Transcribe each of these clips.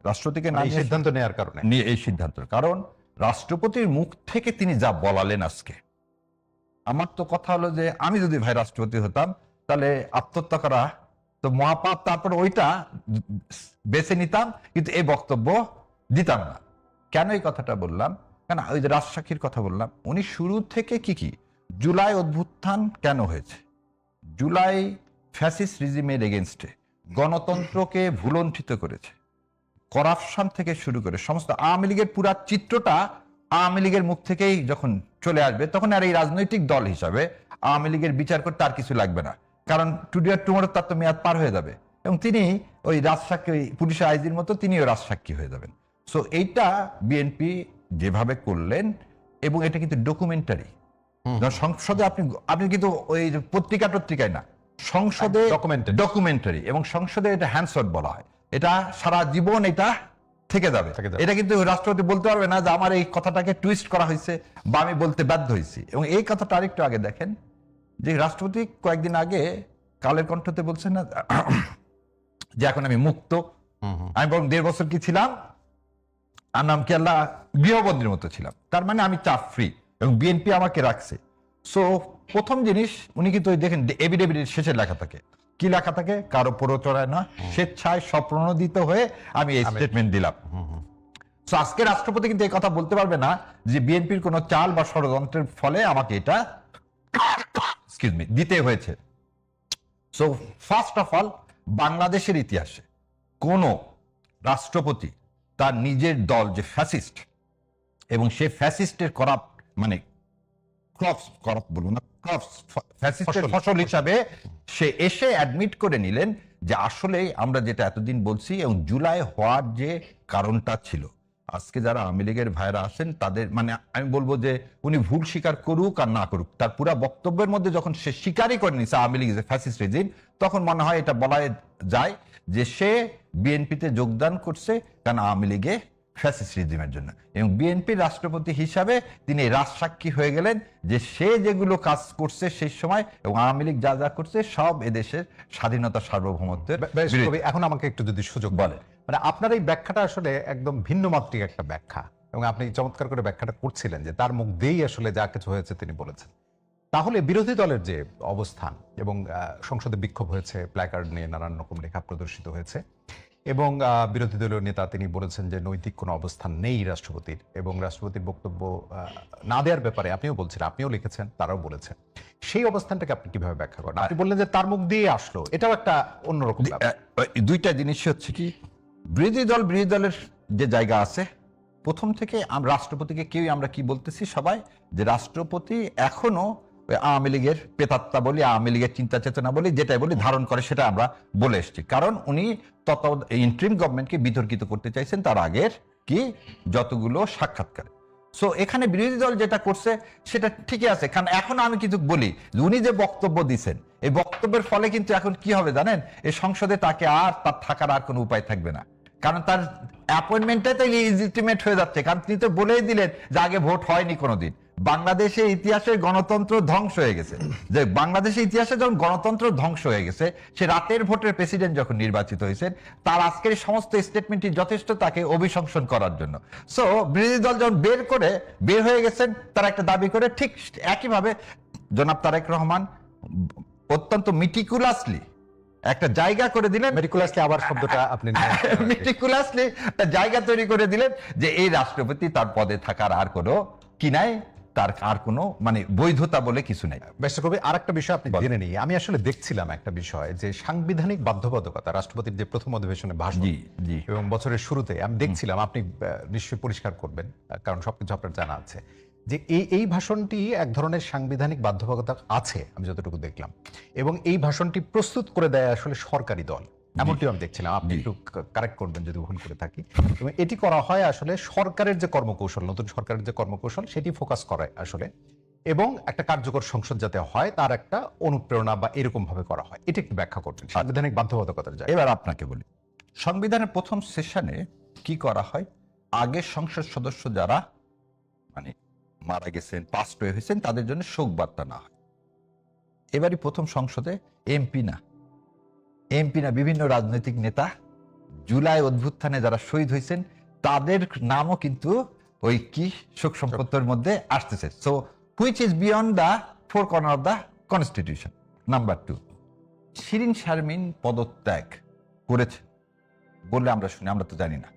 রাষ্ট্রপতিকে না এই সিদ্ধান্ত নেওয়ার কারণে নিয়ে এই সিদ্ধান্ত, কারণ রাষ্ট্রপতির মুখ থেকে তিনি যা বলালেন আজকে, আমার তো কথা হলো যে আমি যদি ভাই রাষ্ট্রপতি হতাম তাহলে আত্মহত্যা করা তো মহাপাপ, তারপর ওইটা বেছে নিতাম, কিন্তু এই বক্তব্য দিতাম না। কেন এই কথাটা বললাম? কেন ওই যে রাজসাক্ষীর কথা বললাম, উনি শুরু থেকে কি জুলাই অভ্যুত্থান কেন হয়েছে, জুলাই ফ্যাসিস্ট রিজিমের এগেনস্টে গণতন্ত্রকে ভুলণ্ঠিত করেছে, করাপশন থেকে শুরু করে সমস্ত আওয়ামী লীগের পুরা চিত্রটা আওয়ামী লীগের মুখ থেকেই যখন চলে আসবে, তখন আর এই রাজনৈতিক দল হিসাবে আওয়ামী লীগের বিচার করতে আর কিছু লাগবে না, কারণ টুডে আর টুমোরো তার তো মেয়াদ পার হয়ে যাবে এবং তিনি ওই রাজসাক্ষী পুলিশের আইজির মতো তিনিও রাজসাক্ষী হয়ে যাবেন। সো এইটা বিএনপি যেভাবে করলেন, এবং এটা কিন্তু ডকুমেন্টারি, সংসদে আপনি কিন্তু ওই পত্রিকায় না, সংসদে ডকুমেন্টারি, এবং সংসদে এটা হ্যান্ডশট বলা হয়, এটা সারা জীবন এটা থেকে যাবে। এটা কিন্তু রাষ্ট্রপতি বলতে পারবে না যে আমার এই কথাটাকে টুইস্ট করা হয়েছে বা আমি বলতে বাধ্য হয়েছি। এবং এই কথাটা আরেকটু আগে দেখেন যে রাষ্ট্রপতি কয়েকদিন আগে কালের কণ্ঠতে বলছেন না যে এখন আমি মুক্ত, আমি বরং 1.5 বছর কি ছিলাম আর নাম কি আল্লাহ গৃহবন্দীর মতো ছিলাম, তার মানে আমি চাপ ফ্রি, এবং বিএনপি আমাকে রাখছে। সো প্রথম জিনিস উনি কিন্তু ওই দেখেন এভিডেভিটের শেষে লেখা থাকে, কি লেখা থাকে, কারো প্ররোচনায় না, স্বেচ্ছায় স্বপ্রণোদিত হয়ে আমি এই স্টেটমেন্ট দিলাম। সো আজকে রাষ্ট্রপতি কিন্তু এই কথা বলতে পারবে না যে বিএনপির কোনো চাল বা ষড়যন্ত্রের ফলে আমাকে এটা দিতে হয়েছে। সো ফার্স্ট অফ অল বাংলাদেশের ইতিহাসে কোন রাষ্ট্রপতি তার নিজের দল যে ফ্যাসিস্ট, এবং সে ফ্যাসিস্টের করাপ্ট মানে ফ্যাসিস্টের ফসল হিসাবে সে এসে অ্যাডমিট করে নিলেন যে আসলে আমরা যেটা এতদিন বলছি, এবং জুলাই হওয়ার যে কারণটা ছিল, আজকে যারা আওয়ামী লীগের ভাইরা আছেন তাদের মানে আমি বলবো যে উনি ভুল স্বীকার করুক আর না করুক, তার পুরো বক্তব্যের মধ্যে যখন সে স্বীকারই করে নিছে আওয়ামী লীগ ফ্যাসিস্ট রেজিম, তখন মনে হয় এটা বলা যায় যে সে বিএনপিতে যোগদান করছে কারণ আওয়ামী লীগে ফ্যাসিস্ট রিজিমের জন্য, এবং বিএনপির রাষ্ট্রপতি হিসাবে তিনি রাজসাক্ষী হয়ে গেলেন যে সে যেগুলো কাজ করছে সেই সময়, এবং আওয়ামী লীগ যা যা করছে সব এদেশের স্বাধীনতা সার্বভৌমত্বের। এখন আমাকে একটু যদি সুযোগ বলে, মানে আপনার এই ব্যাখ্যাটা আসলে একদম ভিন্ন মাত্রিক একটা ব্যাখ্যা, এবং আপনি চমৎকার করে ব্যাখ্যাটা করছিলেন যে তার মুখ দিয়েই আসলে যা কিছু হয়েছে তিনি বলেছেন। তাহলে বিরোধী দলের যে অবস্থান, এবং সংসদে বিক্ষোভ হয়েছে, প্ল্যাকার্ড নিয়ে নানান রকম লেখা প্রদর্শিত হয়েছে, এবং বিরোধী দলীয় নেতা তিনি বলেছেন যে নৈতিক কোনো অবস্থান নেই রাষ্ট্রপতির, এবং রাষ্ট্রপতির বক্তব্য না দেওয়ার ব্যাপারে আপনিও বলছেন, আপনিও লিখেছেন, তারাও বলেছেন, সেই অবস্থানটাকে আপনি কিভাবে ব্যাখ্যা করেন? আপনি বললেন যে তার মুখ দিয়ে আসলো, এটাও একটা অন্যরকম দুইটা জিনিস হচ্ছে কি, বিরোধী দলের যে জায়গা আছে, প্রথম থেকে রাষ্ট্রপতিকে কেউই আমরা কি বলতেছি সবাই, যে রাষ্ট্রপতি এখনো আওয়ামী লীগের প্রেতাত্মা বলি, আওয়ামী লীগের চিন্তা চেতনা বলি, যেটাই বলি ধারণ করে সেটা আমরা বলে এসছি, কারণ উনি ইন্টারিম গভর্নমেন্টকে বিতর্কিত করতে চাইছেন তার আগের কি যতগুলো সাক্ষাৎকার। সো এখানে বিরোধী দল যেটা করছে সেটা ঠিকই আছে, কারণ এখন আমি কিছু বলি, উনি যে বক্তব্য দিচ্ছেন এই বক্তব্যের ফলে কিন্তু এখন কি হবে জানেন, এই সংসদে তাকে আর তার থাকার আর কোনো উপায় থাকবে না, কারণ তার অ্যাপয়েন্টমেন্টটাই ইলিজিটিমেট হয়ে যাচ্ছে, কারণ তিনি তো বলেই দিলেন যে আগে ভোট হয়নি কোনোদিন। বাংলাদেশের ইতিহাসে গণতন্ত্র ধ্বংস হয়ে গেছে, যে বাংলাদেশের ইতিহাসে যখন গণতন্ত্র ধ্বংস হয়ে গেছে, সে রাতের ভোটের প্রেসিডেন্ট যখন নির্বাচিত হয়েছেন, তার আজকের সমস্ত স্টেটমেন্টই যথেষ্ট তাকে অভিশংসন করার জন্য। সো বিরোধী দল যখন বের হয়ে গেছেন তারা একটা দাবি করে, ঠিক একইভাবে জনাব তারেক রহমান অত্যন্ত মিটিকুলাসলি একটা জায়গা করে দিলেন, আবার শব্দটা আপনি মিটিকুলাসলি একটা জায়গা তৈরি করে দিলেন যে এই রাষ্ট্রপতি তার পদে থাকার আর কোনো কি নাই, তার আর কোনো মানে বৈধতা বলে কিছু নাই। বেশ কবি, আরেকটা বিষয় আপনি জেনে নিই, আমি আসলে দেখছিলাম একটা বিষয় যে সাংবিধানিক বাধ্যবাধকতা, রাষ্ট্রপতির যে প্রথম অধিবেশনে ভাষণ এবং বছরের শুরুতে আমি দেখছিলাম, আপনি নিশ্চয়ই পরিষ্কার করবেন কারণ সবকিছু আপনার জানা আছে, যে এই ভাষণটি এক ধরনের সাংবিধানিক বাধ্যবাধকতা আছে আমি যতটুকু দেখলাম, এবং এই ভাষণটি প্রস্তুত করে দেয় আসলে সরকারি দল, এমনটিও আমি দেখছিলাম, আপনি একটু কারেক্ট করবেন যদি ভুল করে থাকি। এবং এটি করা হয় আসলে সরকারের যে কর্মকৌশল, নতুন সরকারের যে কর্মকৌশল সেটি ফোকাস করে আসলে, এবং একটা কার্যকর সংসদ যাতে হয় তার একটা অনুপ্রেরণা বা এরকম ভাবে করা হয়, এটি একটু ব্যাখ্যা করবেন সাংবিধানিক বাধ্যবাধকতার জায়গা। এবার আপনাকে বলি, সংবিধানের প্রথম সেশনে কি করা হয়, আগের সংসদ সদস্য যারা মানে মারা গেছেন, পাস্ট হয়েছেন, তাদের জন্য শোক বার্তা না হয়। এবারই প্রথম সংসদে এমপি না বিভিন্ন রাজনৈতিক নেতা জুলাই অভ্যুত্থানে যারা শহীদ হয়েছেন তাদের নামও কিন্তু ওই কি শোক সম্পত্তির মধ্যে আসতেছে। So which is beyond the four corner of the constitution. Number 2, Shirin Sharmin পদত্যাগ করেছে বললে আমরা শুনি, আমরা তো জানি না।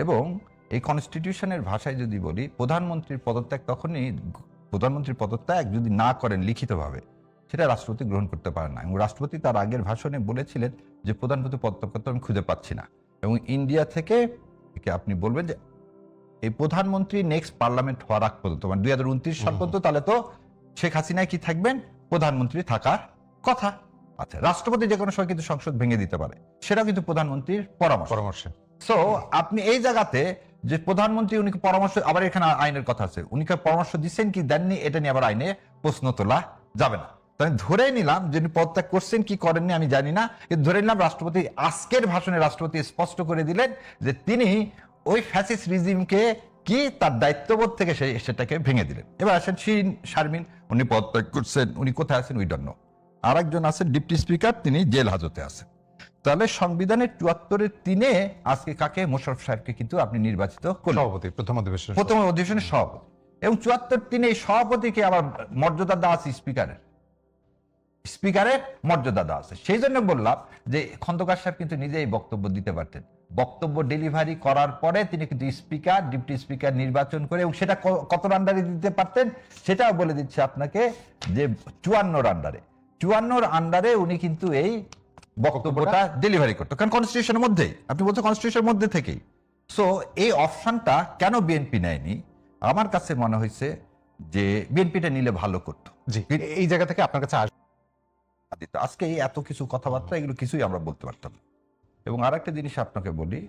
এবং এই কনস্টিটিউশনের ভাষায় যদি বলি, প্রধানমন্ত্রীর পদত্যাগ তখনই, প্রধানমন্ত্রীর পদত্যাগ যদি না করেন লিখিতভাবে, সেটা রাষ্ট্রপতি গ্রহণ করতে পারেন না। এবং রাষ্ট্রপতি তার আগের ভাষণে বলেছিলেন যে প্রধানমন্ত্রী পদত্যাগ করতে আমি খুঁজে পাচ্ছি না। এবং ইন্ডিয়া থেকে আপনি বলবেন যে এই প্রধানমন্ত্রী নেক্সট পার্লামেন্ট হওয়ার আগ পর্যন্ত, মানে 2029 সাল পর্যন্ত, তাহলে তো শেখ হাসিনায় কি থাকবেন, প্রধানমন্ত্রী থাকার কথা। আচ্ছা, রাষ্ট্রপতি যে কোনো সময় কিন্তু সংসদ ভেঙে দিতে পারে, সেটাও কিন্তু প্রধানমন্ত্রীর পরামর্শ। সো আপনি এই জায়গাতে যে প্রধানমন্ত্রী উনি পরামর্শ, আবার এখানে আইনের কথা আছে, উনি পরামর্শ দিচ্ছেন কি দেননি, এটা নিয়ে আবার আইনে প্রশ্ন তোলা যাবে না। আমি ধরে নিলাম যে পদত্যাগ করছেন কি করেননি আমি জানি না, কিন্তু ধরে নিলাম রাষ্ট্রপতি আজকের ভাষণে রাষ্ট্রপতি স্পষ্ট করে দিলেন যে তিনি ওই ফ্যাসিস্ট রিজিমকে কি তার দায়িত্ববোধ থেকে সেটাকে ভেঙে দিলেন। এবার আসেন শিরিন শারমিন, উনি পদত্যাগ করছেন, উনি কোথায় আছেন উই ডোন্ট নো। আর একজন আছেন ডিপটি স্পিকার, তিনি জেল হাজতে আছেন। তাহলে সংবিধানের 74-3 আজকে কাকে, মোশাররফ সাহেবকে কিন্তু আপনি নির্বাচিত করলেন সভাপতি, প্রথম অধিবেশনের সভাপতি। এবং 74-3 এই সভাপতিকে আবার মর্যাদা দেওয়া আছে স্পিকারের মর্যাদা দেওয়া আছে। সেই জন্য বললাম যে খন্দকার সাহেব কিন্তু নিজেই বক্তব্য দিতে পারতেন। বক্তব্য ডেলিভারি করার পরে তিনি কিন্তু স্পিকার, ডিপটি স্পিকার নির্বাচন করে, এবং সেটা কত আন্ডারে দিতে পারতেন সেটাও বলে দিচ্ছে আপনাকে যে 54 আন্ডারে উনি কিন্তু এই বক্তব্যটা ডেলিভারি করতো, কারণ কনস্টিটিউশনের মধ্যেই, আপনি বলছেন কনস্টিটিউশনের মধ্যে থেকেই। সো এই অপশনটা কেন বিএনপি নেয়নি, আমার কাছে মনে হয়েছে যে বিএনপিটা নিলে ভালো করতো। জি, এই জায়গা থেকে আপনার কাছে আজকে এই এত কিছু কথাবার্তা, এগুলো কিছুই আমরা বলতে পারতাম। এবং আর একটা জিনিস আপনাকে বলি,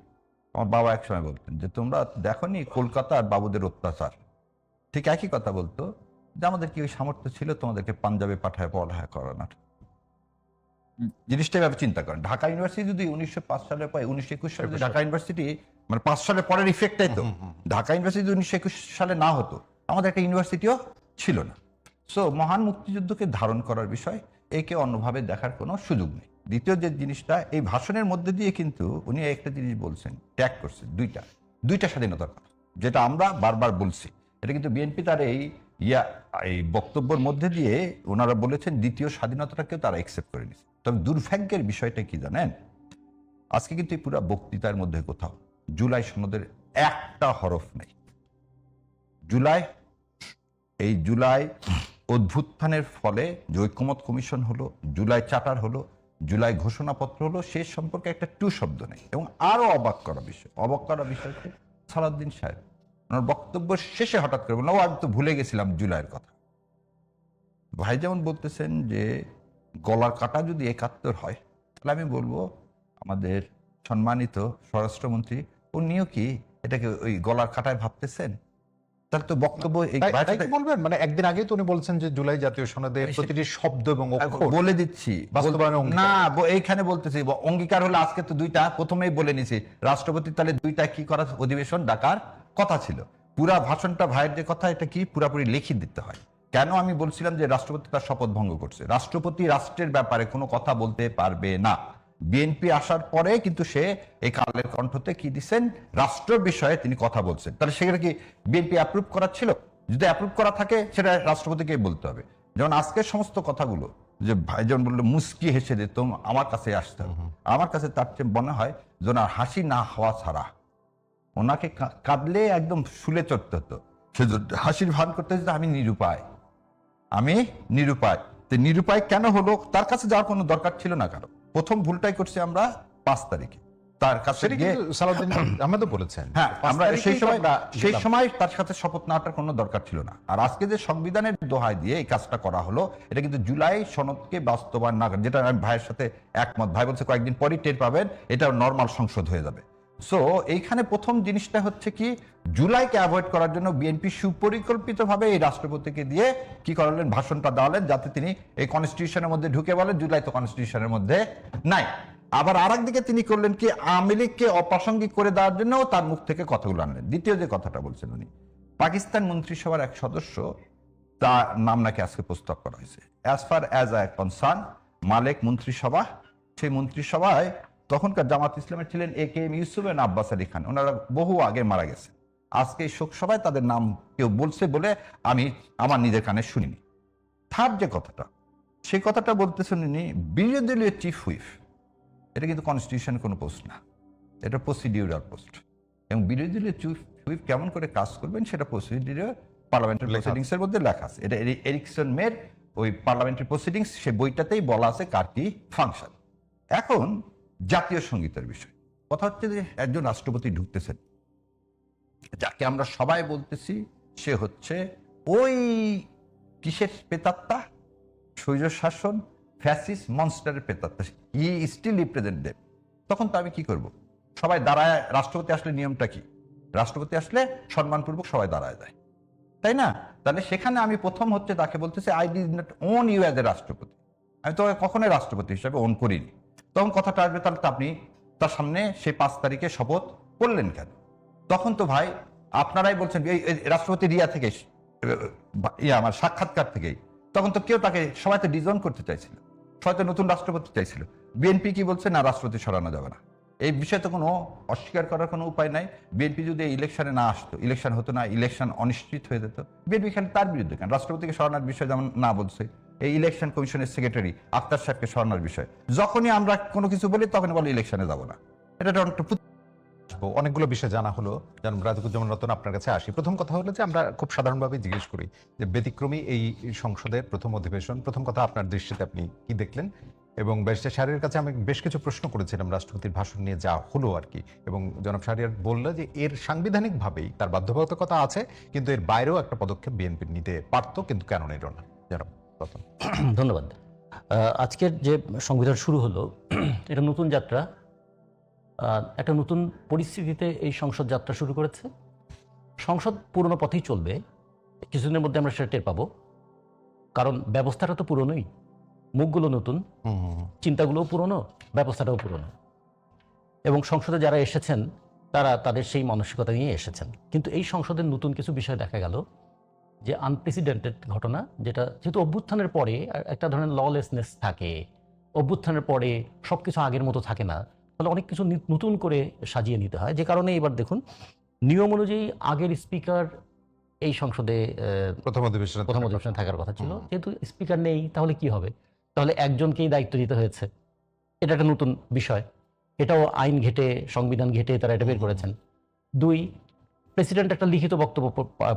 আমার বাবা একসময় বলতেন যে তোমরা দেখোনি কলকাতা আর বাবুদের অত্যাচার, ঠিক একই কথা বলতো যে আমাদের কি ওই সামর্থ্য ছিল তোমাদেরকে পাঞ্জাবে পাঠায় পড়ালেখা করানোর। জিনিসটা এভাবে চিন্তা করেন, ঢাকা ইউনিভার্সিটি যদি 1905 সালের পরে 1921 সালে ঢাকা ইউনিভার্সিটি, মানে 5 সালের পরের ইফেক্টটাই তো, ঢাকা ইউনিভার্সিটি 1921 সালে না হতো, আমাদের একটা ইউনিভার্সিটিও ছিল না। সো মহান মুক্তিযুদ্ধকে ধারণ করার বিষয়, একে অন্যভাবে দেখার কোনো সুযোগ নেই। দ্বিতীয় যে জিনিসটা, এই ভাষণের মধ্যে দিয়ে কিন্তু উনি একটা জিনিস বলছেন, ট্যাগ করছেন দুইটা স্বাধীনতার কথা, যেটা আমরা বারবার বলছি। এটা কিন্তু বিএনপি তার এই বক্তব্যের মধ্যে দিয়ে ওনারা বলেছেন দ্বিতীয় স্বাধীনতাটাকেও তারা একসেপ্ট করে নিচ্ছে। তবে দুর্ভাগ্যের বিষয়টা কি জানেন, আজকে কিন্তু পুরো বক্তৃতার মধ্যে কোথাও জুলাই সনদের একটা হরফ নেই। জুলাই অভ্যুত্থানের ফলে যে ঐক্যমত কমিশন হলো, জুলাই চার্টার হলো, জুলাই ঘোষণাপত্র হলো, সে সম্পর্কে একটা টু শব্দ নেই। এবং আরো অবাক করা বিষয় সালাউদ্দিন সাহেব ওনার বক্তব্য শেষে হঠাৎ করে বললেন, আমি তো ভুলে গেছিলাম জুলাইয়ের কথা। ভাই যেমন বলতেছেন যে গলার কাটা যদি 71 হয়, তাহলে আমি বলবো আমাদের সম্মানিত স্বরাষ্ট্রমন্ত্রী উনিও কি এটাকে ওই গলার কাটায় ভাবতেছেন? তাহলে তো বক্তব্য বলবেন, মানে একদিন আগে তো উনি বলছেন যে জুলাই জাতীয় সনদের প্রতিটি শব্দ এবং অক্ষর বলে দিচ্ছি না, এইখানে বলতেছি অঙ্গীকার হলো আজকে তো দুইটা, প্রথমেই বলে নিছি রাষ্ট্রপতি তাহলে দুইটা কি করার অধিবেশন ডাকার কথা ছিল। পুরা ভাষণটা ভাইয়ের যে কথা, এটা কি পুরাপুরি লিখে দিতে হয়। কেন আমি বলছিলাম যে রাষ্ট্রপতি তার শপথ ভঙ্গ করছে, রাষ্ট্রপতি রাষ্ট্রের ব্যাপারে কোনো কথা বলতে পারবে না। বিএনপি আসার পরে কিন্তু সে এই কালের কণ্ঠতে কি দিচ্ছেন, রাষ্ট্র বিষয়ে তিনি কথা বলছেন। তাহলে সেটা কি বিএনপি অ্যাপ্রুভ করা ছিল? যদি অ্যাপ্রুভ করা থাকে সেটা রাষ্ট্রপতিকে বলতে হবে। যেমন আজকের সমস্ত কথাগুলো যে ভাই যেমন বললো মুস্কি হেসে দিত, আমার কাছে আসতে হবে, আমার কাছে তার চেয়ে মনে হয় যে ওনার হাসি না হওয়া ছাড়া ওনাকে কাঁদলে একদম শুলে চড়তে হতো। সে হাসির ভান করতে হতো, আমি নিরুপায়। তো নিরুপায় কেন হলো? তার কাছে যাওয়ার কোনো দরকার ছিল না কারো। প্রথম ভুলটাই করছি আমরা 5 তারিখে তার কাছে গিয়ে, সালাউদ্দিন আহমেদও বলেছেন, হ্যাঁ আমরা সেই সময় তার সাথে শপথ নেওয়াটার কোনো দরকার ছিল না। আর আজকে যে সংবিধানের দোহাই দিয়ে এই কাজটা করা হলো, এটা কিন্তু জুলাই সনদকে বাস্তবায়ন না করে, যেটা আমি ভাইয়ের সাথে একমত। ভাই বলছে কয়েকদিন পরই টের পাবেন এটা নর্মাল সংসদ হয়ে যাবে। সো এইখানে প্রথম জিনিসটা হচ্ছে কি, জুলাইকে অ্যাভয়েড করার জন্য বিএনপি সুপরিকল্পিতভাবে এই রাষ্ট্রপতিকে দিয়ে কি করালেন, ভাষণটা দেওয়ালেন, যাতে তিনি এই কনস্টিটিউশনের মধ্যে ঢুকে বলেন জুলাই তো কনস্টিটিউশনের মধ্যে নাই। আবার আরেকদিকে তিনি করলেন কি, আওয়ামী লীগকে অপ্রাসঙ্গিক করে দেওয়ার জন্য তার মুখ থেকে কথাগুলো আনলেন। দ্বিতীয় যে কথাটা বলছেন উনি, পাকিস্তান মন্ত্রিসভার এক সদস্য, তার নাম নাকি আজকে প্রস্তাব করা হয়েছে। As far as I concern, Malek মন্ত্রিসভা, সেই মন্ত্রিসভায় তখনকার জামাত ইসলামের ছিলেন AK ইউসুফ এবং আব্বাস আলী খান, ওনারা বহু আগে মারা গেছে। আজকে এই শোক সভায় তাদের নাম কেউ বলছে বলে আমি আমার নিজের কানে শুনিনি। থার্ড যে কথাটা, সেই কথাটা বলতে শুনিনি বিরোধী দলীয় চিফ হুইপ, এটা কিন্তু কনস্টিটিউশন কোনো পোস্ট না, এটা প্রসিডিউরাল পোস্ট। এবং বিরোধী দলীয় চিফ হুইপ কেমন করে কাজ করবেন সেটা প্রসিডিউরাল পার্লামেন্টারি প্রসিডিংস এর মধ্যে লেখা আছে। এটা এরিকসন মের ওই পার্লামেন্টারি প্রসিডিংস, সে বইটাতেই বলা আছে কার কি ফাংশন। এখন জাতীয় সঙ্গীতের বিষয় কথা হচ্ছে যে একজন রাষ্ট্রপতি ঢুকতেছেন, যাকে আমরা সবাই বলতেছি সে হচ্ছে ওই কিসের প্রেতাত্মা, স্বৈর শাসন ফ্যাসিস্ট মনস্টারের প্রেতাত্মা, ই স্টিল রিপ্রেজেন্ট দেম। তখন তো আমি কি করব? সবাই দাঁড়ায়, রাষ্ট্রপতি আসলে নিয়মটা কি? রাষ্ট্রপতি আসলে সম্মানপূর্বক সবাই দাঁড়ায় যায়, তাই না? তাহলে সেখানে আমি প্রথম হচ্ছে তাকে বলতেছি I did not own you as a রাষ্ট্রপতি, আমি তো কখনোই রাষ্ট্রপতি হিসাবে ওন করিনি। তখন কথাটা আসবে তাহলে তো আপনি তার সামনে সেই 5 তারিখে শপথ করলেন কেন? তখন তো ভাই আপনারাই বলছেন এই রাষ্ট্রপতি রিয়া থেকে আমার সাক্ষাৎকার থেকেই, তখন তো কেউ তাকে, সবাই তো ডিজন করতে চাইছিল, সবাই তো নতুন রাষ্ট্রপতি চাইছিল। বিএনপি কি বলছে? না, রাষ্ট্রপতি সরানো যাবে না। এই বিষয়ে তো কোনো অস্বীকার করার কোনো উপায় নাই। বিএনপি যদি ইলেকশনে না আসতো, ইলেকশন হতো না, ইলেকশন অনিশ্চিত হয়ে যেত, বিএনপি খালি তার বিরুদ্ধে কেন? রাষ্ট্রপতিকে সরানোর বিষয় যেমন না বলছে, এই ইলেকশন কমিশনের সেক্রেটারি আক্তার সাহেবকে সরানোর বিষয়, যখনই আমরা কোনো কিছু বলি তখনই বলে ইলেকশনে যাব না। এটা অনেকগুলো বিষয় জানা হলো। যেমন রাজিকুজ্জামান রতন, আপনার কাছে আসি। প্রথম কথা হলো যে আমরা খুব সাধারণভাবে জিজ্ঞেস করি যে ব্যতিক্রমী এই সংসদের প্রথম অধিবেশন, প্রথম কথা আপনার দৃষ্টিতে আপনি কি দেখলেন? এবং ব্যারিস্টার শাহরিয়ার কাছে আমি বেশ কিছু প্রশ্ন করেছিলাম রাষ্ট্রপতির ভাষণ নিয়ে যা হলো আর কি, এবং জনাব শাহরিয়ার বলল যে এর সাংবিধানিকভাবেই তার বাধ্যবাধকতা আছে, কিন্তু এর বাইরেও একটা পদক্ষেপ বিএনপি নিতে পারতো, কিন্তু কেন নিল না? জনাব রতন। ধন্যবাদ। আজকের যে সংবিধান শুরু হলো, এটা নতুন যাত্রা, একটা নতুন পরিস্থিতিতে এই সংসদ যাত্রা শুরু করেছে। সংসদ পুরনো পথেই চলবে, কিছুদিনের মধ্যে আমরা সেটা টের পাবো, কারণ ব্যবস্থাটা তো পুরনোই, মুখগুলো নতুন, চিন্তাগুলোও পুরনো, ব্যবস্থাটাও পুরনো। এবং সংসদে যারা এসেছেন তারা তাদের সেই মানসিকতা নিয়ে এসেছেন। কিন্তু এই সংসদের নতুন কিছু বিষয় দেখা গেল, যে আনপ্রেসিডেন্টেড ঘটনা, যেটা যেহেতু অভ্যুত্থানের পরে একটা ধরনের ললেসনেস থাকে, অভ্যুত্থানের পরে সব কিছু আগের মতো থাকে না, তাহলে অনেক কিছু নতুন করে সাজিয়ে নিতে হয়। যে কারণে এবার দেখুন, নিয়ম অনুযায়ী আগের স্পিকার এই সংসদে প্রথম অধিবেশনে থাকার কথা ছিল, যেহেতু স্পিকার নেই তাহলে কি হবে? তাহলে একজনকেই দায়িত্ব দিতে হয়েছে। এটা একটা নতুন বিষয়, এটাও আইন ঘেটে, সংবিধান ঘেটে তারা এটা বের করেছেন। 2, প্রেসিডেন্ট একটা লিখিত বক্তব্য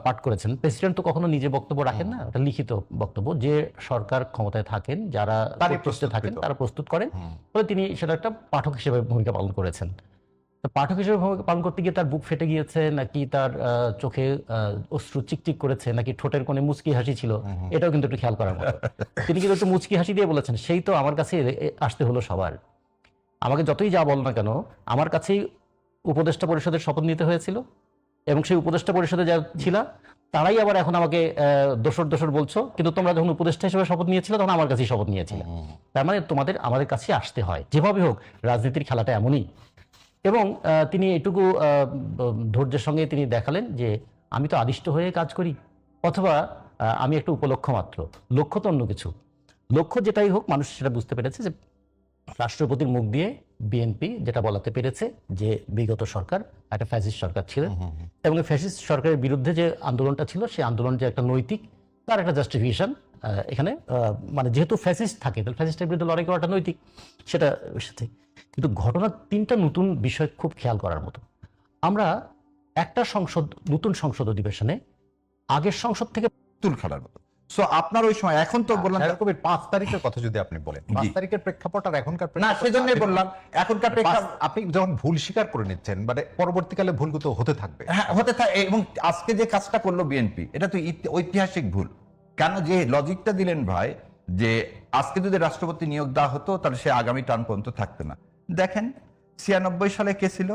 পাঠ করেছেন। প্রেসিডেন্ট তো কখনো নিজে বক্তব্য রাখেন না, একটা লিখিত বক্তব্য যে সরকার ক্ষমতায় থাকেন, যারা প্রস্তুত থাকেন তারা প্রস্তুত করেন, ফলে তিনি সেটা একটা পাঠক হিসেবে ভূমিকা পালন করেছেন। তো পাঠক হিসেবে ভূমিকা পালন করতে গিয়ে তার বুক ফেটে গিয়েছে, নাকি তার চোখে অশ্রু চিকচিক করেছে, নাকি ঠোঁটের কোণে মুচকি হাসি ছিল, এটাও কিন্তু একটু খেয়াল করার মতো। তিনি কিন্তু একটু মুচকি হাসি দিয়ে বলেছেন, সেই তো আমার কাছে আসতে হলো সবার, আমাকে যতই যা বল না কেন, আমার কাছেই উপদেষ্টা পরিষদের শপথ নিতে হয়েছিল, এবং সেই উপদেষ্টা পরিষদে যা ছিল তারাই আবার এখন আমাকে দোসর বলছো, কিন্তু তোমরা যখন উপদেষ্টা হিসেবে শপথ নিয়েছিল তখন আমার কাছেই শপথ নিয়েছিল। তার মানে আমাদের কাছে আসতে হয়, যেভাবে হোক রাজনীতির খেলাটা এমনই। এবং তিনি এটুকু ধৈর্যের সঙ্গে তিনি দেখালেন যে আমি তো আদিষ্ট হয়ে কাজ করি, অথবা আমি একটা উপলক্ষ্য মাত্র, লক্ষ্য তো অন্য কিছু। লক্ষ্য যেটাই হোক, মানুষ সেটা বুঝতে পেরেছে যে রাষ্ট্রপতির মুখ দিয়ে বিএনপি যেটা বলাতে পেরেছে যে বিগত সরকার একটা ফ্যাসিস্ট সরকার ছিল, এবং এই ফ্যাসিস্ট সরকারের বিরুদ্ধে যে আন্দোলনটা ছিল, সেই আন্দোলন যে একটা নৈতিক, তার একটা জাস্টিফিকেশন এখানে, মানে যেহেতু ফ্যাসিস্ট থাকে তাহলে ফ্যাসিস্টের বিরুদ্ধে লড়াই করাটা নৈতিক, সেটা সাথে। কিন্তু ঘটনার 3টা নতুন বিষয় খুব খেয়াল করার মতো। আমরা একটা নতুন সংসদ অধিবেশনে আগের সংসদ থেকে তুল খেলার মতো। সো আপনার ওই সময়, এখন তো বললাম 5 তারিখের কথা যদি আপনি বলেন, 5 তারিখের প্রেক্ষাপট আর এখনকার না, সেজন্যই বললাম এখনকার আপনি যখন ভুল স্বীকার করে নিচ্ছেন, মানে পরবর্তীকালে ভুলগুলো তো হতে থাকবে। হ্যাঁ, হতে থাকে। এবং আজকে যে কাজটা করলো বিএনপি, এটা তো ঐতিহাসিক ভুল। কেন? যে লজিকটা দিলেন ভাই, যে আজকে যদি রাষ্ট্রপতি নিয়োগ দেওয়া হতো তাহলে সে আগামী টার্ম পর্যন্ত থাকতো না। দেখেন 96 সালে কে ছিল?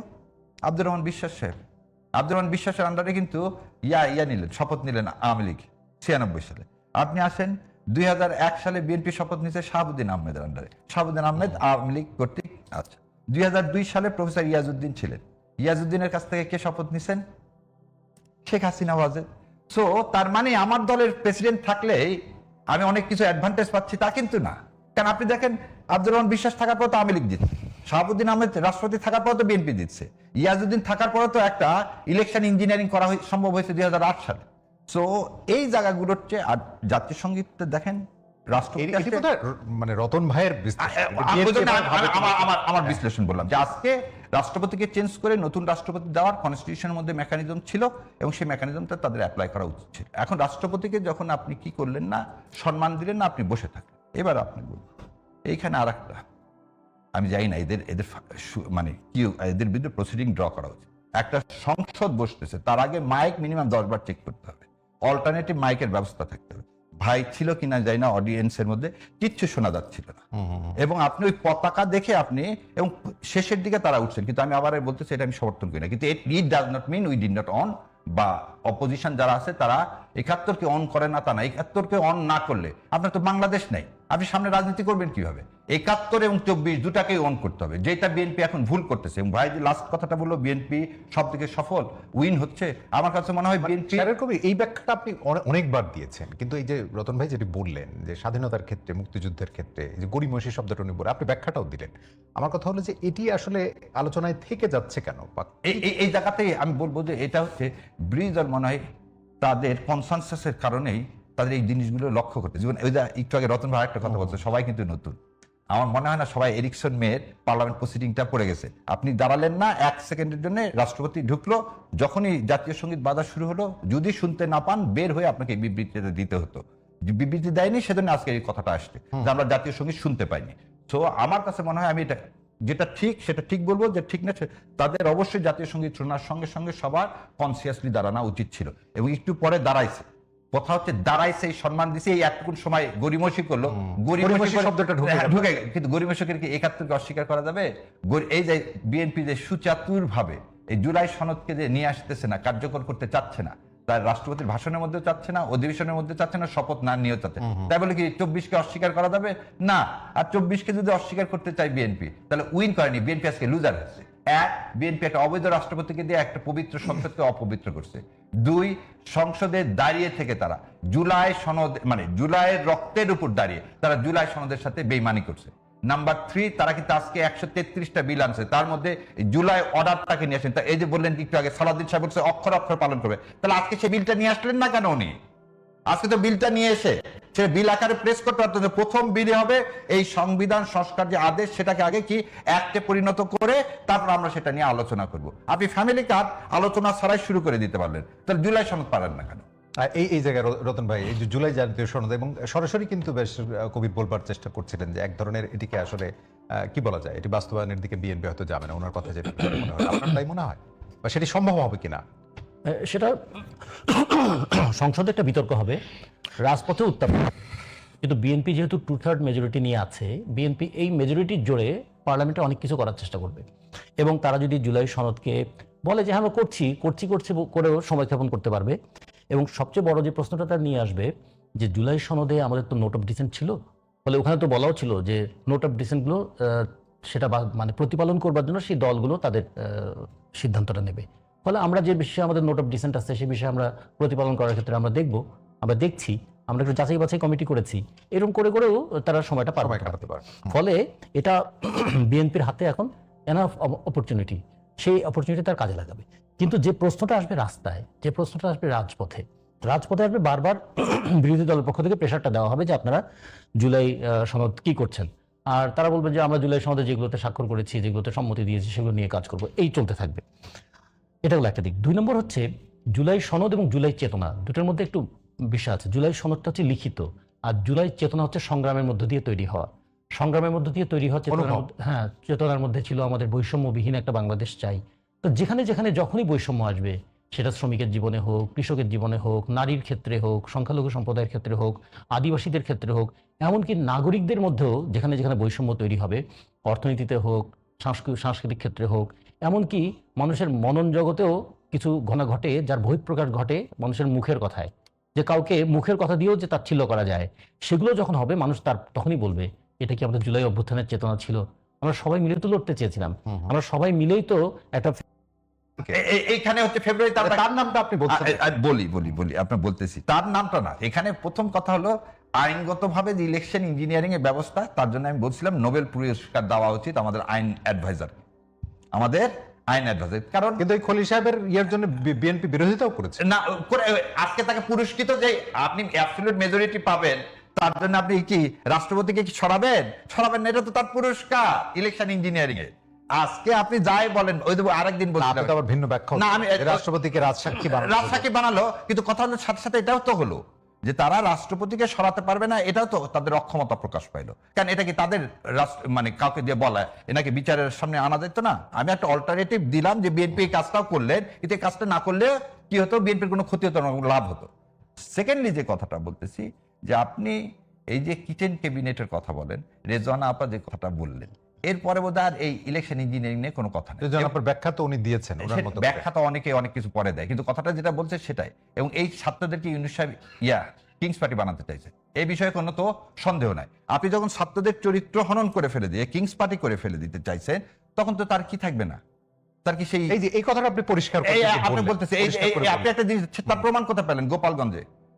আব্দুর রহমান বিশ্বাস সাহেব। আব্দুর রহমান বিশ্বাসের আন্ডারে কিন্তু নিলেন, শপথ নিলেন আওয়ামী লীগ 96 সালে। আপনি আসেন 2001 সালে বিএনপি শপথ নিয়েছে শাহাবুদ্দিন আহমেদের আন্ডারে। শাহাবুদ্দিন আহমেদ আওয়ামী লীগ কর্তৃক। আচ্ছা, 2002 সালে প্রফেসর ইয়াজউদ্দিন ছিলেন। ইয়াজউদ্দিনের কাছ থেকে কে শপথ নিছেন? শেখ হাসিনা ওয়াজেদ। সো তার মানে আমার দলের প্রেসিডেন্ট থাকলেই আমি অনেক কিছু অ্যাডভান্টেজ পাচ্ছি তা কিন্তু না। কারণ আপনি দেখেন আব্দুর রহমান বিশ্বাস থাকার পর তো আওয়ামী লীগ জিতছে। শাহাবুদ্দিন আহমেদ রাষ্ট্রপতি থাকার পর তো বিএনপি দিচ্ছে, ইয়াজউদ্দিন থাকার পরে তো একটা ইলেকশন ইঞ্জিনিয়ারিং করা সম্ভব হয়েছে 2008 সালে। সো এই জায়গাগুলোর চেয়ে আর জাতীয় সঙ্গীত দেখেন রাষ্ট্রপতি এটি বোধহয় মানে রতন ভাইয়ের আমার বিশ্লেষণ বললাম যে আজকে রাষ্ট্রপতিকে চেঞ্জ করে নতুন রাষ্ট্রপতি দেওয়ার কনস্টিটিউশনের মধ্যে মেকানিজম ছিল এবং সেই মেকানিজমটা তাদের অ্যাপ্লাই করা উচিত ছিল। এখন রাষ্ট্রপতিকে যখন আপনি কি করলেন না, সম্মান দিলেন না, আপনি বসে থাকলেন। এবার আপনি বলুন, এইখানে আর একটা আমি জানি না এদের মানে কি এদের বিরুদ্ধে প্রসিডিং ড্র করা উচিত। একটা সংসদ বসতেছে, তার আগে মাইক মিনিমাম 10 বার চেক করতে হবে, অল্টারনেটিভ মাইকের ব্যবস্থা থাকতে হবে। ভাই ছিল কিনা জানি না, অডিয়েন্সের মধ্যে কিচ্ছু শোনা যাচ্ছিল না, এবং আপনি ওই পতাকা দেখে আপনি এবং শেষের দিকে তারা উঠছেন। কিন্তু আমি আবার বলতেছি, এটা আমি সমর্থন করি না, কিন্তু it does not mean we did not own, বা অপোজিশন যারা আছে তারা 71কে অন করে না তা না। 71কে অন না করলে আপনার তো বাংলাদেশ নেই, আপনি সামনে রাজনীতি করবেন কিভাবে? 71 এবং 24 দুটাকেই অন করতে হবে, যেটা বিএনপি এখন ভুল করতেছে। এবং ভাই যে লাস্ট কথাটা বললো, বিএনপি সব দিকে সফল, উইন হচ্ছে, আমার কাছে মনে হয় বিএনপি কবি এই ব্যাখ্যাটা আপনি অনেকবার দিয়েছেন, কিন্তু এই যে রতন ভাই যেটি বললেন যে স্বাধীনতার ক্ষেত্রে, মুক্তিযুদ্ধের ক্ষেত্রে এই যে গরিমসি শব্দটা উনি বলে, আপনি ব্যাখ্যাটাও দিলেন। আমার কথা হলো যে এটি আসলে আলোচনায় থেকে যাচ্ছে কেন? এই জায়গাতেই আমি বলবো যে এটা হচ্ছে ব্রিজ, আর মনে হয় তাদের কনসেনসাসের কারণেই তাদের এই জিনিসগুলো লক্ষ্য করতে। যেমন ওই যে একটু আগে রতন ভাই একটা কথা বলছে, সবাই কিন্তু নতুন। আমার মনে হয় না সবাই এরিকসন মেয়ের পার্লামেন্ট প্রসিডিংটা পড়ে গেছে। আপনি দাঁড়ালেন না 1 সেকেন্ডের জন্য, রাষ্ট্রপতি ঢুকলো, যখনই জাতীয় সঙ্গীত বাজা শুরু হলো, যদি শুনতে না পান বের হয়ে আপনাকে বিবৃতিটা দিতে হতো। বিবৃতি দেয়নি, সেজন্য আজকে এই কথাটা আসছে যে আমরা জাতীয় সঙ্গীত শুনতে পাইনি। তো আমার কাছে মনে হয় আমি এটা যেটা ঠিক সেটা ঠিক বলবো, যে ঠিক না তাদের অবশ্যই জাতীয় সঙ্গীত শোনার সঙ্গে সঙ্গে সবার কনসিয়াসলি দাঁড়ানো উচিত ছিল, এবং একটু পরে দাঁড়াইছে। কথা হচ্ছে দাঁড়াইছে, এই সম্মান দিছে, এই এতক্ষণ সময় গরিমসি করলো, গরিমসি শব্দটা ঢুকে, কিন্তু গরিমসিকে কি 71কে অস্বীকার করা যাবে? এই যে বিএনপি যে সুচাতুর ভাবে এই জুলাই সনদকে যে নিয়ে আসতেছে না, কার্যকর করতে চাচ্ছে না, তার রাষ্ট্রপতির ভাষণের মধ্যে চাচ্ছে না, অধিবেশনের মধ্যে চাচ্ছে না, শপথ না নিয়েও চাচ্ছে, তাই বলে কি 24কে অস্বীকার করা যাবে না? আর 24কে যদি অস্বীকার করতে চাই বিএনপি, তাহলে উইন করেনি, বিএনপি আজকে লুজার হয়েছে। বিএনপি একটা অবৈধ রাষ্ট্রপতিকে দিয়ে একটা পবিত্র সংসদকে অপবিত্র করছে। 2, সংসদে দাঁড়িয়ে থেকে তারা জুলাই সনদ মানে জুলাইয়ের রক্তের উপর দাঁড়িয়ে তারা জুলাই সনদের সাথে বেইমানি করছে। নাম্বার 3, তারা কিন্তু আজকে 133টা বিল আনছে, তার মধ্যে জুলাই অর্ডারটাকে নিয়ে আসেন। এই যে বললেন একটু আগে সালাউদ্দিন সাহেব বলছে অক্ষর অক্ষর পালন করবে, তাহলে আজকে সে বিলটা নিয়ে আসলেন না কেন উনি? আজকে তো বিলটা নিয়ে এসে সে বিল আকারে প্রেস করতে পারতো। প্রথম বিলে হবে এই সংবিধান সংস্কার যে আদেশ, সেটাকে আগে কি অ্যাক্টে পরিণত করে তারপর আমরা সেটা নিয়ে আলোচনা করব। আপনি ফ্যামিলি কার্ড আলোচনা ছাড়াই শুরু করে দিতে পারলেন, তাহলে জুলাই সনদ পারেন না কেন? এই জায়গায় রতন ভাই, এই যে জুলাই জাতীয় সনদ, এবং সরাসরি কিন্তু বেশ কবির বলবার চেষ্টা করছিলেন যে এক ধরনের এটিকে আসলে কি বলা যায়, এটি বাস্তবায়নের দিকে বিএনপি হয়তো যাবে না, ওনার কথা যেটা মনে হয়, আপনার তাই মনে হয়, বা সেটি সম্ভব হবে কিনা? সেটা সংসদে একটা বিতর্ক হবে, রাজপথে উত্তাপ, কিন্তু বিএনপি যেহেতু 2/3 মেজরিটি নিয়ে আছে, বিএনপি এই মেজরিটির জোরে পার্লামেন্টে অনেক কিছু করার চেষ্টা করবে। এবং তারা যদি জুলাই সনদকে বলে যে হ্যাঁ আমরা করছি করেও সময় স্থাপন করতে পারবে। এবং সবচেয়ে বড় যে প্রশ্নটা তারা নিয়ে আসবে যে জুলাই সনদে আমাদের তো নোট অফ ডিসেন্ট ছিল, ফলে ওখানে তো বলাও ছিল যে নোট অফ ডিসেন্টগুলো সেটা মানে প্রতিপালন করবার জন্য সেই দলগুলো তাদের সিদ্ধান্তটা নেবে। ফলে আমরা যে বিষয়ে আমাদের নোট অফ ডিসেন্ট আছে সেই বিষয়ে আমরা প্রতিপালন করার ক্ষেত্রে আমরা দেখছি, আমরা একটু যাচাই বাছাই কমিটি করেছি, এরকম করেও তারা সময়টা পার করতে পারে। ফলে এটা বিএনপির হাতে এখন এনাফ অপরচুনিটি, সেই অপরচুনিটি তার কাজে লাগাবে। কিন্তু যে প্রশ্নটা আসবে রাস্তায়, যে প্রশ্নটা আসবে রাজপথে আসবে বারবার বিরোধী দলের পক্ষ থেকে প্রেশারটা দেওয়া হবে যে আপনারা জুলাই সনদ কি করছেন, আর তারা বলবে যে আমরা জুলাই সনদে যেগুলোতে স্বাক্ষর করেছি, যেগুলোতে সম্মতি দিয়েছি, সেগুলো নিয়ে কাজ করবো, এই চলতে থাকবে। এটা হলো একটা দিক। 2 নম্বর হচ্ছে জুলাই সনদ এবং জুলাই চেতনা, দুটোর মধ্যে একটু বিষয় আছে। জুলাই সনদটা হচ্ছে লিখিত, আর জুলাই চেতনা হচ্ছে সংগ্রামের মধ্য দিয়ে তৈরি হওয়া। সংগ্রামের মধ্য দিয়ে তৈরি হওয়া চেতনার মধ্যে ছিল আমাদের বৈষম্যবিহীন একটা বাংলাদেশ চাই। তো যেখানে যখনই বৈষম্য আসবে, সেটা শ্রমিকের জীবনে হোক, কৃষকের জীবনে হোক, নারীর ক্ষেত্রে হোক, সংখ্যালঘু সম্প্রদায়ের ক্ষেত্রে হোক, আদিবাসীদের ক্ষেত্রে হোক, এমনকি নাগরিকদের মধ্যেও যেখানে বৈষম্য তৈরি হবে, অর্থনীতিতে হোক, সাংস্কৃতিক ক্ষেত্রে হোক, এমনকি মানুষের মনন জগতেও কিছু ঘটে যার বহিঃপ্রকাশ ঘটে মানুষের মুখের কথায়, যে কাউকে মুখের কথা দিয়েও যে তাচ্ছিল্য করা যায়, সেগুলো যখন হবে মানুষ তখনই বলবে এটা কি আমাদের জুলাই অভ্যুত্থানের চেতনা ছিল? আমরা সবাই মিলে তো লড়তে চেয়েছিলাম, আমরা সবাই মিলেই তো একটা এইখানে হচ্ছে ফেব্রুয়ারি, তার নামটা আপনি বলছেন। বলি আপনার বলতেছি, তার নামটা না। এখানে প্রথম কথা হলো আইনগতভাবে যে ইলেকশন ইঞ্জিনিয়ারিং এর ব্যবস্থা, তার জন্য আমি বলছিলাম নোবেল পুরস্কার দেওয়া উচিত আমাদের আইন অ্যাডভাইজার, কারণ কিন্তু এই খলিল সাহেবের ইয়ের জন্য বিএনপি বিরোধিতাও করেছে। না আজকে তাকে পুরস্কৃত যে আপনি অ্যাবসলিউট মেজরিটি পাবেন, তার জন্য আপনি কি রাষ্ট্রপতিকে কি ছড়াবেন না? এটা তো তার পুরস্কার ইলেকশন ইঞ্জিনিয়ারিং এ। আজকে আপনি যাই বলেন, ওই আরেকদিন বলছিলাম আবার ভিন্ন ব্যাখ্যা, না আমি রাষ্ট্রপতিকে রাজসাক্ষী বানালো, কিন্তু কথা হলো সাথে সাথে এটাও তো হলো যে তারা রাষ্ট্রপতিকে সরাতে পারবে না, এটাও তো তাদের অক্ষমতা প্রকাশ পাইলো। কারণ এটা কি তাদের মানে কাউকে দিয়ে বলা এনাকে বিচারের সামনে আনা যেত না? আমি একটা অল্টারনেটিভ দিলাম যে বিএনপি এই কাজটাও করলেন, কিন্তু এই কাজটা না করলে কি হতো, বিএনপির কোনো ক্ষতি হতো না, লাভ হতো। সেকেন্ডলি যে কথাটা বলতেছি যে আপনি এই যে কিচেন ক্যাবিনেটের কথা বলেন, রেজওয়ানা আপা যে কথাটা বললেন, এরপরে বোধহয় আর এই ইলেকশন ইঞ্জিনিয়ারিং নিয়ে কোনো কথা নেই। ব্যাখ্যা তো উনি দিয়েছেন, ব্যাখ্যা তো অনেকে অনেক কিছু পরে দেয়, কিন্তু কথাটা যেটা বলছে সেটাই। এবং এই ছাত্রদেরকে ইউনূস সাহেব কিংস পার্টি বানাতে চাইছে, এই বিষয়ে কোনো তো সন্দেহ নাই। আপনি যখন ছাত্রদের চরিত্র হনন করে ফেলে দিয়ে কিংস পার্টি করে ফেলে দিতে চাইছেন, তখন তো তার কি থাকবে না, তার কি সেই এই কথাটা আপনি পরিষ্কার আপনি বলতেছে আপনি একটা জিনিস তার প্রমাণ করতে পারলেন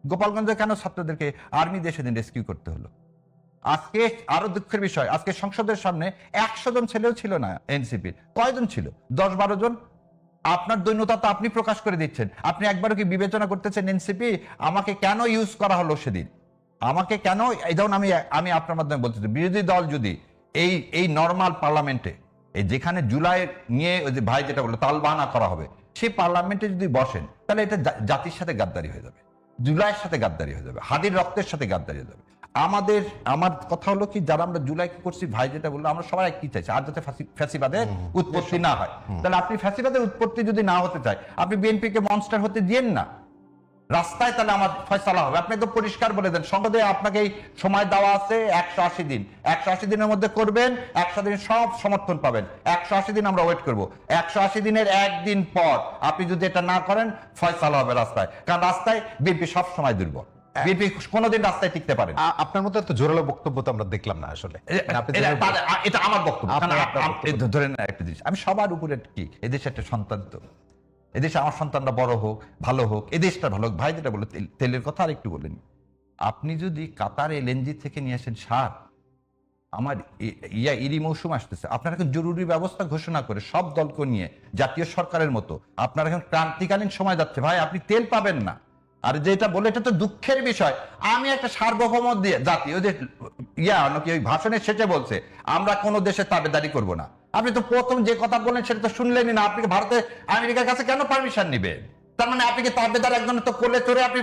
গোপালগঞ্জে কেন ছাত্রদেরকে আর্মি দিয়ে সেদিন রেস্কিউ করতে হলো? আজকে আরো দুঃখের বিষয়, আজকে সংসদের সামনে 100 জন ছেলেও ছিল না এনসিপির। কয়জন ছিল? 10-12 জন। আপনার দৈন্যতা তো আপনি প্রকাশ করে দিচ্ছেন। আপনি একবারও কি বিবেচনা করতেছেন এনসিপি আমাকে কেন ইউজ করা হলো সেদিন? আমাকে কেন, এই যেমন আমি আপনার মাধ্যমে বলতেছি, বিরোধী দল যদি এই নর্মাল পার্লামেন্টে, এই যেখানে জুলাই নিয়ে ওই যে ভাই যেটা বললো তালবাহানা করা হবে, সেই পার্লামেন্টে যদি বসেন, তাহলে এটা জাতির সাথে গাদ্দারি হয়ে যাবে, জুলাইয়ের সাথে গাদ্দারি হয়ে যাবে, হাদির রক্তের সাথে গাদ্দারি হয়ে যাবে। আমার কথা হলো কি, যারা আমরা জুলাই করছি, ভাই যেটা বললো, আমরা সবাই কি চাইছি, আর যাতে ফ্যাসিবাদের উৎপত্তি না হয়। তাহলে আপনি ফ্যাসিবাদের উৎপত্তি যদি না হতে চায়, আপনি বিএনপিকে মনস্টার হতে দিয়েন না রাস্তায়, তাহলে আমার ফয়সালা হবে। আপনি তো পরিষ্কার বলে দেন, সংসদে আপনাকে এই সময় দেওয়া আছে 180 দিন, 180 দিনের মধ্যে করবেন, 100 দিন সব সমর্থন পাবেন, 180 দিন আমরা ওয়েট করব। 180 দিনের একদিন পর আপনি যদি এটা না করেন, ফয়সালা হবে রাস্তায়। কারণ রাস্তায় বিএনপি সব সময় দুর্বল, বিএনপি কোনোদিন রাস্তায় টিকতে পারে। আপনার মতো এত জোরালো বক্তব্য তো আমরা দেখলাম না আসলে। এটা আমার বক্তব্য। ধরে না একটা জিনিস, আমি সবার উপরে কি, এদেশে একটা সন্তান, তো এদেশে আমার সন্তানরা বড় হোক, ভালো হোক, এদেশটা ভালো হোক। ভাই যেটা বললো তেলের কথা আর একটু বলেন, আপনি যদি কাতার এলএনজি থেকে নিয়ে আসেন সার, আমার ইরি মৌসুম আসতেছে, আপনারা এখন জরুরি ব্যবস্থা ঘোষণা করে সব দলকে নিয়ে জাতীয় সরকারের মতো আপনারা এখন ক্রান্তিকালীন সময় যাচ্ছে, ভাই আপনি তেল পাবেন না। আর যেটা বলে এটা তো দুঃখের বিষয়, আমি একটা সার্বভৌম দিয়ে জাতি, ওই যে ওই ভাষণের শেষে বলছে আমরা কোনো দেশে তাবেদারি করব না। আপনি তো প্রথম যে কথা বললেন সেটা তো শুনলেনই না। আপনি ভারতে আমেরিকার কাছে কেন পারমিশন নিবেন? তার মানে আপনি কি তাবেদার একজন তো করলে চড়ে আপনি